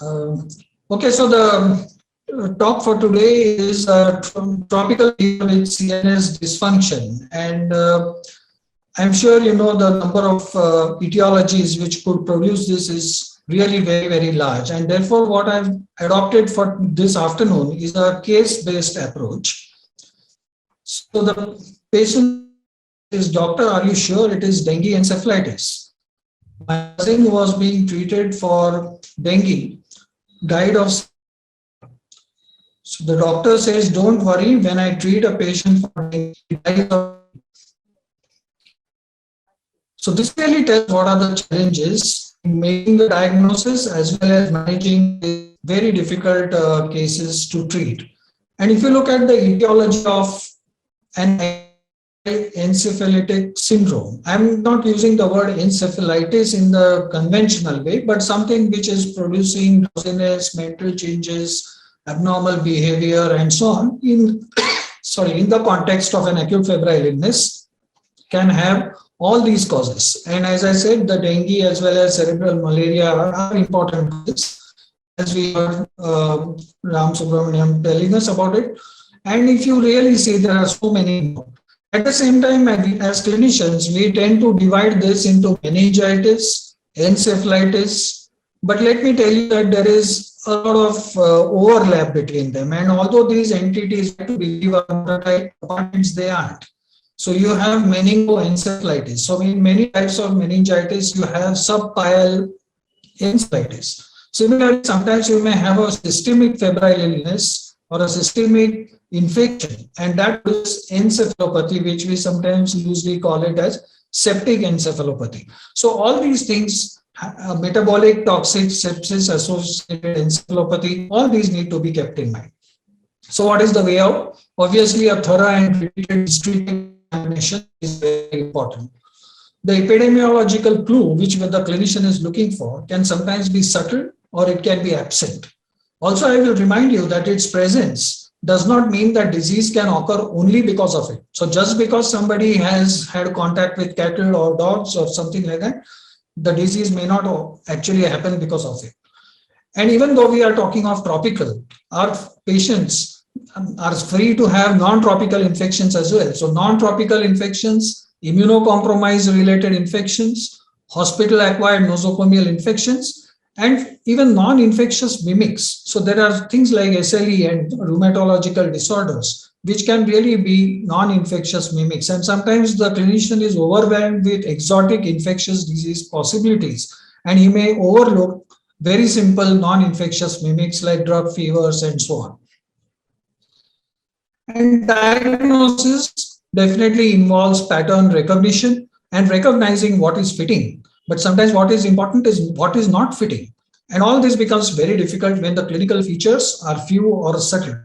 Um, okay, so the talk for today is tropical fever with CNS dysfunction, and I'm sure you know the number of etiologies which could produce this is really very large, and therefore what I've adopted for this afternoon is a case-based approach. So the patient is, doctor, are you sure it is dengue encephalitis? My cousin who was being treated for dengue died of. So the doctor says, don't worry, when I treat a patient for dengue, he dies of. So this really tells what are the challenges in making the diagnosis as well as managing very difficult cases to treat. And if you look at the etiology of an encephalitic syndrome, I'm not using the word encephalitis in the conventional way, but something which is producing drowsiness, mental changes, abnormal behavior, and so on in the context of an acute febrile illness, can have all these causes. And as I said, the dengue as well as cerebral malaria are important causes, as we heard Ram Subramaniam telling us about it. And if you really see, there are so many more. At the same time, as clinicians, we tend to divide this into meningitis, encephalitis, but let me tell you that there is a lot of overlap between them. And although these entities have to believe are monotype compartments, they aren't. So you have meningoencephalitis. So in many types of meningitis, you have subpial encephalitis. Similarly, sometimes you may have a systemic febrile illness or a systemic infection, and that is encephalopathy, which we sometimes usually call it as septic encephalopathy. So all these things, metabolic, toxic, sepsis associated encephalopathy, all these need to be kept in mind. So what is the way out? Obviously, a thorough and repeated history examination is very important. The epidemiological clue which the clinician is looking for can sometimes be subtle or it can be absent. Also, I will remind you that its presence does not mean that disease can occur only because of it. So just because somebody has had contact with cattle or dogs or something like that, the disease may not actually happen because of it. And even though we are talking of tropical, our patients are free to have non-tropical infections as well. So non-tropical infections, immunocompromised related infections, hospital-acquired nosocomial infections, and even non-infectious mimics. So there are things like SLE and rheumatological disorders, which can really be non-infectious mimics. And sometimes the clinician is overwhelmed with exotic infectious disease possibilities, and he may overlook very simple non-infectious mimics like drug fevers and so on. And diagnosis definitely involves pattern recognition and recognizing what is fitting. But sometimes what is important is what is not fitting. And all this becomes very difficult when the clinical features are few or subtle.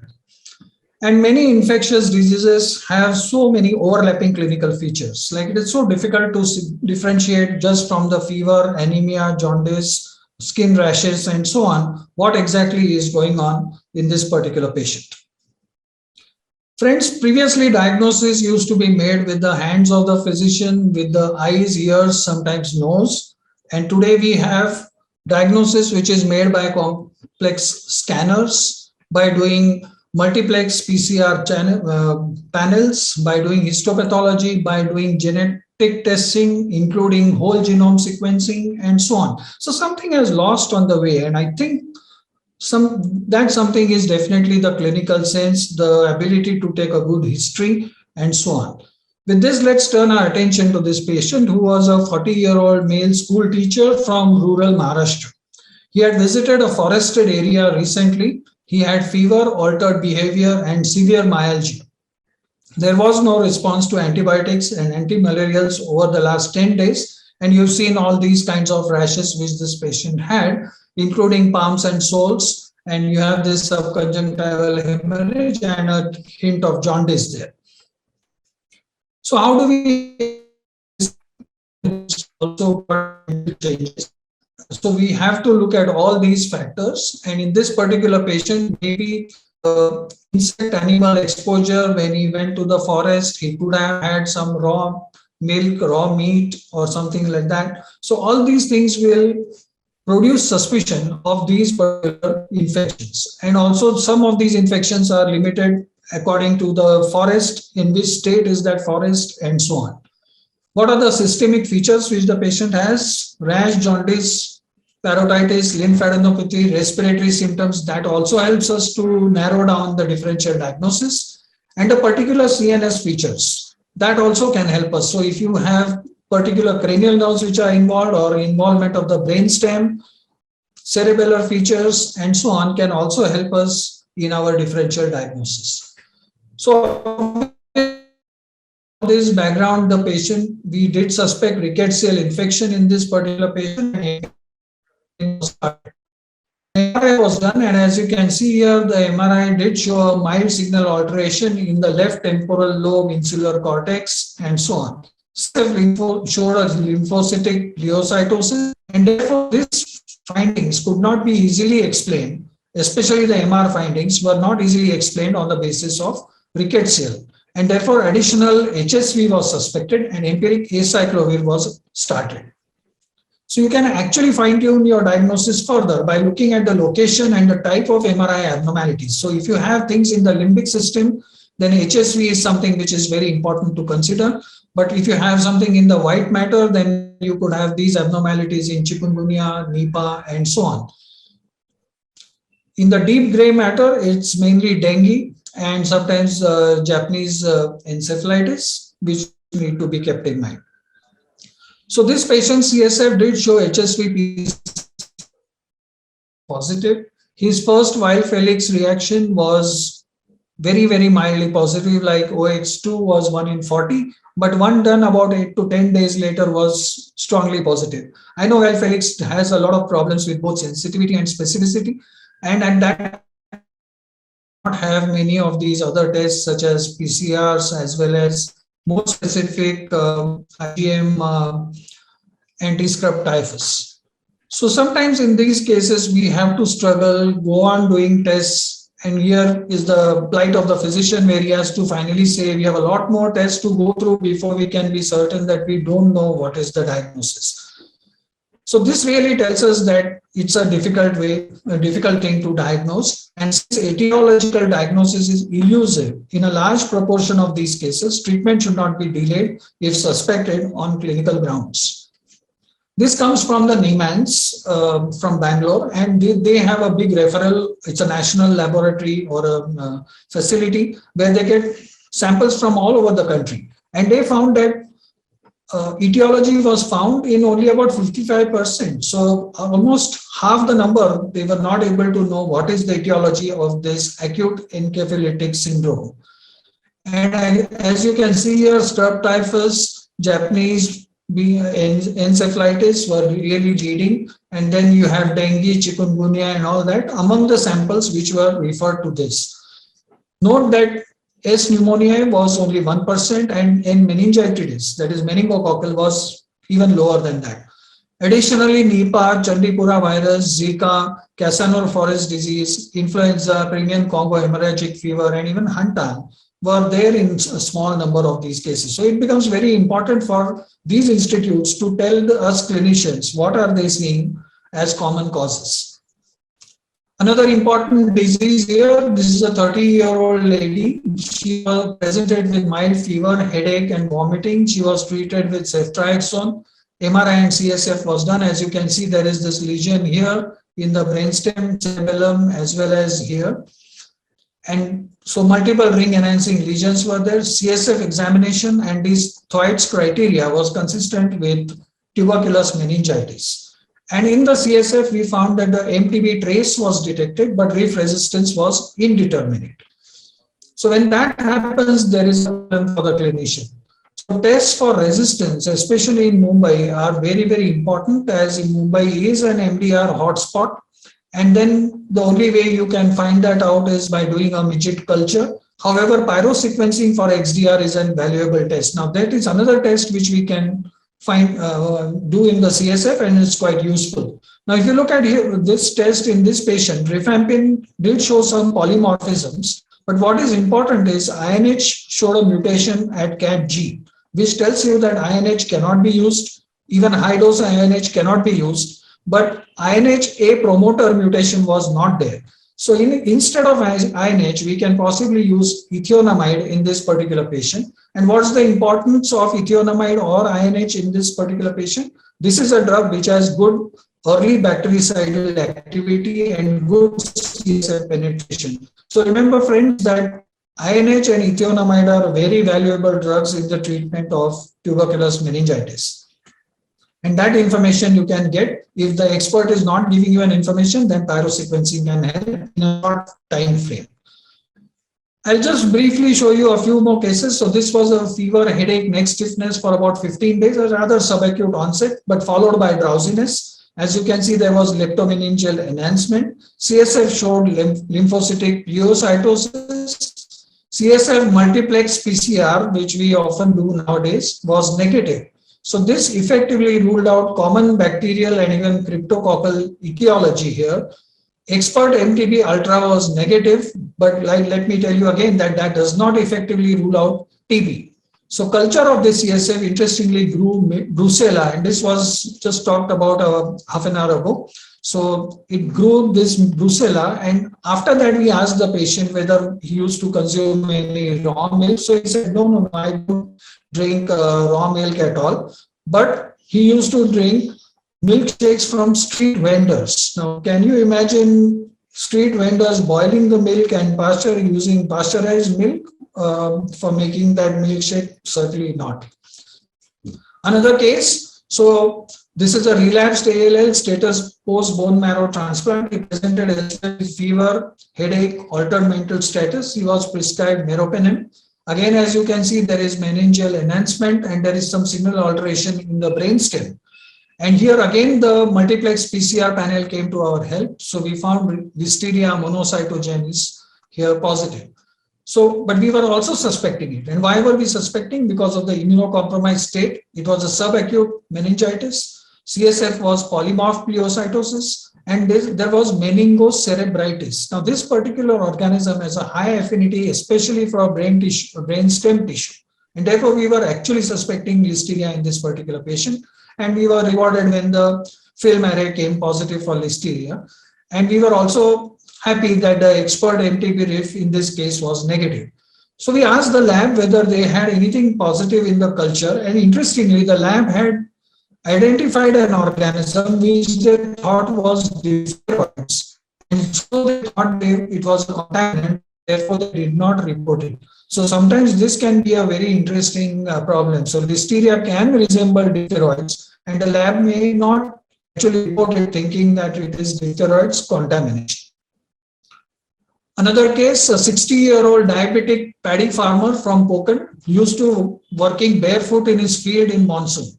And many infectious diseases have so many overlapping clinical features. Like it is so difficult to differentiate just from the fever, anemia, jaundice, skin rashes, and so on, what exactly is going on in this particular patient. Friends, previously diagnosis used to be made with the hands of the physician, with the eyes, ears, sometimes nose. And today we have diagnosis which is made by complex scanners, by doing multiplex PCR panels, by doing histopathology, by doing genetic testing, including whole genome sequencing, and so on. So something has lost on the way, and I think that something is definitely the clinical sense, the ability to take a good history, and so on. With this, let's turn our attention to this patient who was a 40-year-old male school teacher from rural Maharashtra. He had visited a forested area recently. He had fever, altered behavior, and severe myalgia. There was no response to antibiotics and antimalarials over the last 10 days. And you've seen all these kinds of rashes which this patient had, including palms and soles. And you have this subconjunctival hemorrhage and a hint of jaundice there. So how do we also changes? So we have to look at all these factors. And in this particular patient, maybe insect animal exposure, when he went to the forest, he could have had some raw milk, raw meat, or something like that. So all these things will produce suspicion of these particular infections. And also some of these infections are limited according to the forest, in which state is that forest, and so on. What are the systemic features which the patient has? Rash, jaundice, parotitis, lymphadenopathy, respiratory symptoms. That also helps us to narrow down the differential diagnosis. And the particular CNS features, that also can help us. So if you have particular cranial nerves which are involved, or involvement of the brainstem, cerebellar features, and so on, can also help us in our differential diagnosis. So this background, the patient, we did suspect rickettsial infection in this particular patient. MRI was done, and as you can see here, the MRI did show a mild signal alteration in the left temporal lobe, insular cortex, and so on. Showed a lymphocytic leukocytosis, and therefore these findings could not be easily explained, especially the MR findings were not easily explained on the basis of rickettsial, and therefore additional HSV was suspected and empiric acyclovir was started. So you can actually fine-tune your diagnosis further by looking at the location and the type of MRI abnormalities. So if you have things in the limbic system, then HSV is something which is very important to consider. But if you have something in the white matter, then you could have these abnormalities in chikungunya, Nipah, and so on. In the deep gray matter, it's mainly dengue and sometimes Japanese encephalitis, which need to be kept in mind. So this patient CSF did show HSV positive. His first wild Felix reaction was very, very mildly positive, like OX2 was 1 in 40, but one done about 8 to 10 days later was strongly positive. I know wild Felix has a lot of problems with both sensitivity and specificity, and at that not have many of these other tests such as PCRs as well as more specific IgM anti-scrub typhus. So sometimes in these cases, we have to struggle, go on doing tests. And here is the plight of the physician, where he has to finally say, we have a lot more tests to go through before we can be certain that we don't know what is the diagnosis. So this really tells us that it's a difficult thing to diagnose. And since etiological diagnosis is elusive in a large proportion of these cases, treatment should not be delayed if suspected on clinical grounds. This comes from the Niemans from Bangalore, and they have a big referral. It's a national laboratory or a facility where they get samples from all over the country. And they found that etiology was found in only about 55%. So almost half the number, they were not able to know what is the etiology of this acute encephalitic syndrome. And as you can see here, scrub typhus, Japanese encephalitis were really leading. And then you have dengue, chikungunya, and all that among the samples which were referred to this. Note that S. pneumoniae was only 1%, and N. meningitis, that is meningococcal, was even lower than that. Additionally, Nipah, Chandipura virus, Zika, Casanova forest disease, influenza, Crimean Congo hemorrhagic fever, and even Huntan were there in a small number of these cases. So it becomes very important for these institutes to tell us clinicians what are they seeing as common causes. Another important disease here, this is a 30-year-old lady. She was presented with mild fever, headache, and vomiting. She was treated with ceftriaxone. MRI and CSF was done. As you can see, there is this lesion here in the brainstem, cerebellum, as well as here. And so multiple ring enhancing lesions were there. CSF examination and these Thwaites criteria was consistent with tuberculous meningitis. And in the CSF, we found that the MTB trace was detected, but RIF resistance was indeterminate. So when that happens, there is a problem for the clinician. So tests for resistance, especially in Mumbai, are very, very important, as in Mumbai is an MDR hotspot. And then the only way you can find that out is by doing a midget culture. However, pyrosequencing for XDR is an valuable test. Now that is another test which we can do in the CSF, and it's quite useful. Now, if you look at here, this test in this patient, rifampin did show some polymorphisms, but what is important is INH showed a mutation at CAT-G, which tells you that INH cannot be used, even high dose INH cannot be used, but INH-A promoter mutation was not there. So instead of INH, we can possibly use ethionamide in this particular patient. And what's the importance of ethionamide or INH in this particular patient? This is a drug which has good early bactericidal activity and good CSF penetration. So remember, friends, that INH and ethionamide are very valuable drugs in the treatment of tuberculous meningitis. And that information you can get. If the expert is not giving you an information, then pyrosequencing can help in a short time frame. I'll just briefly show you a few more cases. So this was a fever, headache, neck stiffness for about 15 days, a rather subacute onset, but followed by drowsiness. As you can see, there was leptomeningeal enhancement. CSF showed lymphocytic pleocytosis. CSF multiplex PCR, which we often do nowadays, was negative. So this effectively ruled out common bacterial and even cryptococcal etiology here. Expert MTB ultra was negative, but let me tell you again that that does not effectively rule out TB. So culture of this CSF interestingly grew brucella, and this was just talked about half an hour ago. So it grew this brucella, and after that we asked the patient whether he used to consume any raw milk. So he said, no, I don't drink raw milk at all, but he used to drink milkshakes from street vendors. Now, can you imagine street vendors boiling the milk and using pasteurized milk for making that milkshake? Certainly not. Another case, so this is a relapsed ALL status post bone marrow transplant. He presented with fever, headache, altered mental status. He was prescribed meropenem. Again, as you can see, there is meningeal enhancement and there is some signal alteration in the brainstem. And here again, the multiplex PCR panel came to our help. So we found Listeria monocytogenes is here positive. So, but we were also suspecting it. And why were we suspecting? Because of the immunocompromised state. It was a subacute meningitis. CSF was polymorph pleocytosis. And there was meningocerebritis. Now, this particular organism has a high affinity, especially for brain stem tissue. And therefore, we were actually suspecting Listeria in this particular patient. And we were rewarded when the film array came positive for Listeria. And we were also happy that the expert MTB RIF in this case was negative. So we asked the lab whether they had anything positive in the culture. And interestingly, the lab had identified an organism which they thought was dysfunctions. And so they thought it was a contaminant, therefore they did not report it. So sometimes this can be a very interesting problem. So Listeria can resemble diphtheroids, and the lab may not actually report it thinking that it is diphtheroids contamination. Another case, a 60-year-old diabetic paddy farmer from Pune used to working barefoot in his field in monsoon.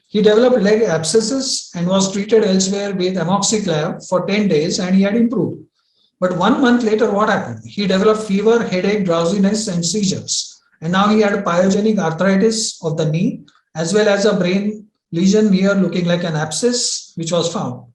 He developed leg abscesses and was treated elsewhere with amoxiclav for 10 days and he had improved. But 1 month later, what happened? He developed fever, headache, drowsiness, and seizures. And now he had pyogenic arthritis of the knee, as well as a brain lesion here looking like an abscess, which was found.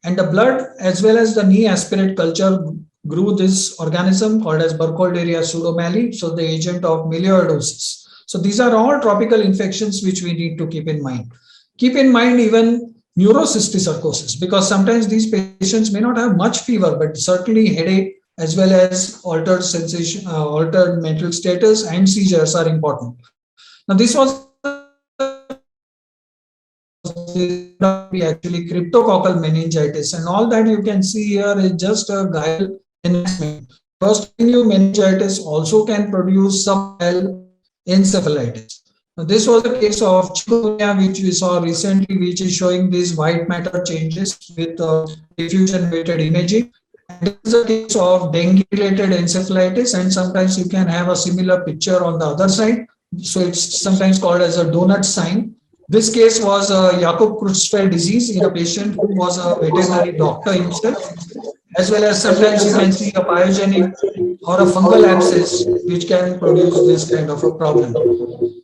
And the blood, as well as the knee aspirate culture, grew this organism called as Burkholderia pseudomallei, so the agent of melioidosis. So these are all tropical infections which we need to keep in mind. Keep in mind even neurocysticercosis, because sometimes these patients may not have much fever, but certainly headache as well as altered sensation, altered mental status and seizures are important. Now this was actually cryptococcal meningitis, and all that you can see here is just a guile enhancement. First, meningitis also can produce some encephalitis. Now, this was a case of chikungunya, which we saw recently, which is showing these white matter changes with diffusion-weighted imaging. And this is a case of dengue-related encephalitis, and sometimes you can have a similar picture on the other side. So it's sometimes called as a donut sign. This case was a Jakob-Creutzfeldt disease in a patient who was a veterinary doctor himself, as well as sometimes you can see a pyogenic or a fungal abscess, which can produce this kind of a problem.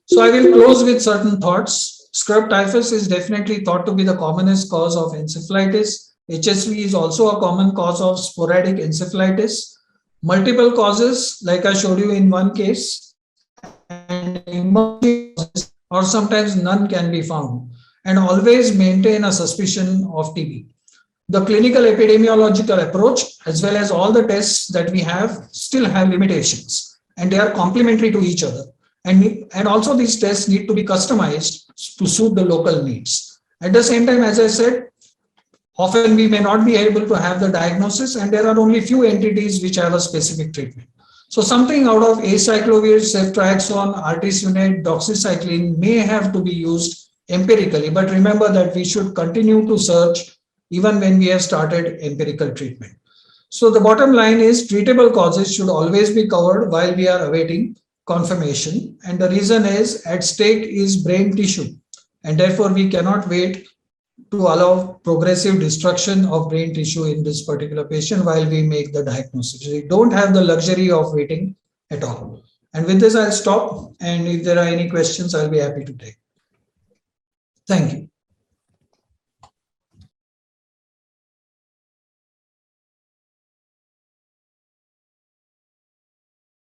So I will close with certain thoughts. Scrub typhus is definitely thought to be the commonest cause of encephalitis. HSV is also a common cause of sporadic encephalitis. Multiple causes, like I showed you in one case, and or sometimes none can be found. And always maintain a suspicion of TB. The clinical epidemiological approach, as well as all the tests that we have, still have limitations, and they are complementary to each other. And also these tests need to be customized to suit the local needs. At the same time, as I said, often we may not be able to have the diagnosis, and there are only few entities which have a specific treatment. So something out of acyclovir, ceftriaxone, artesunate, doxycycline may have to be used empirically, but remember that we should continue to search even when we have started empirical treatment. So the bottom line is treatable causes should always be covered while we are awaiting confirmation. And the reason is at stake is brain tissue. And therefore we cannot wait to allow progressive destruction of brain tissue in this particular patient while we make the diagnosis. We don't have the luxury of waiting at all. And with this, I'll stop. And if there are any questions, I'll be happy to take. Thank you.